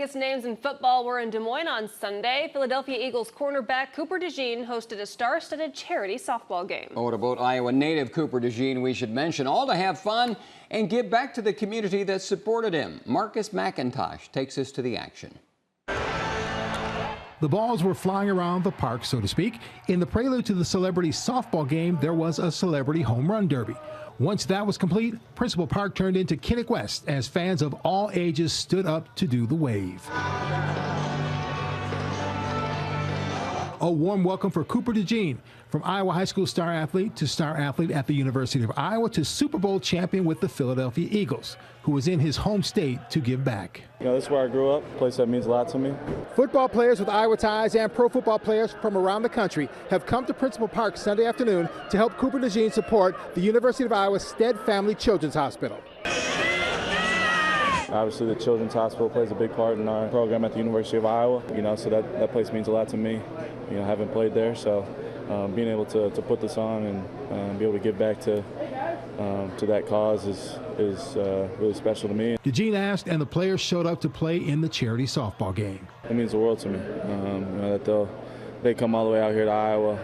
Biggest names in football were in Des Moines on Sunday. Philadelphia Eagles cornerback Cooper DeJean hosted a star-studded charity softball game. What about Iowa native Cooper DeJean, we should mention, all to have fun and give back to the community that supported him. Marcus McIntosh takes us to the action. The balls were flying around the park, so to speak. In the prelude to the celebrity softball game, there was a celebrity home run derby. Once that was complete, Principal Park turned into Kinnick West as fans of all ages stood up to do the wave. A warm welcome for Cooper DeJean, from Iowa High School star athlete to star athlete at the University of Iowa to Super Bowl champion with the Philadelphia Eagles, who was in his home state to give back. This is where I grew up, a place that means a lot to me. Football players with Iowa ties and pro football players from around the country have come to Principal Park Sunday afternoon to help Cooper DeJean support the University of Iowa Stead Family Children's Hospital. Obviously, the Children's Hospital plays a big part in our program at the University of Iowa, so that place means a lot to me. Having played there, so being able to put this on and be able to give back to that cause is really special to me. DeJean asked, and the players showed up to play in the charity softball game. It means the world to me that they come all the way out here to Iowa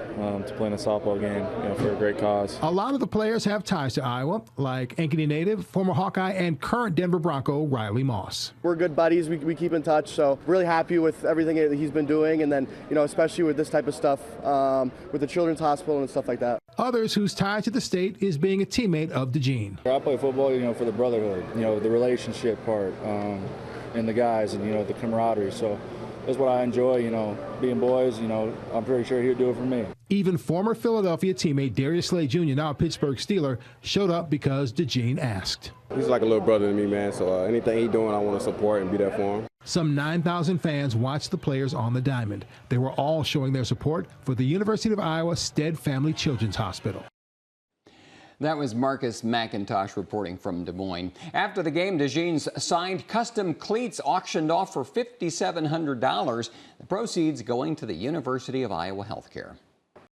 to play in a softball game, for a great cause. A lot of the players have ties to Iowa, like Ankeny native, former Hawkeye, and current Denver Bronco Riley Moss. We're good buddies. We keep in touch, so really happy with everything that he's been doing, and then especially with this type of stuff with the Children's Hospital and stuff like that. Others whose tie to the state is being a teammate of DeJean. I play football, for the brotherhood, the relationship part, and the guys, and the camaraderie. So that's what I enjoy, being boys. I'm pretty sure he'll do it for me. Even former Philadelphia teammate Darius Slay Jr., now a Pittsburgh Steeler, showed up because DeJean asked. He's like a little brother to me, man, so anything he's doing, I want to support and be there for him. Some 9,000 fans watched the players on the diamond. They were all showing their support for the University of Iowa Stead Family Children's Hospital. That was Marcus McIntosh reporting from Des Moines. After the game, DeJean's signed custom cleats auctioned off for $5,700. The proceeds going to the University of Iowa Healthcare.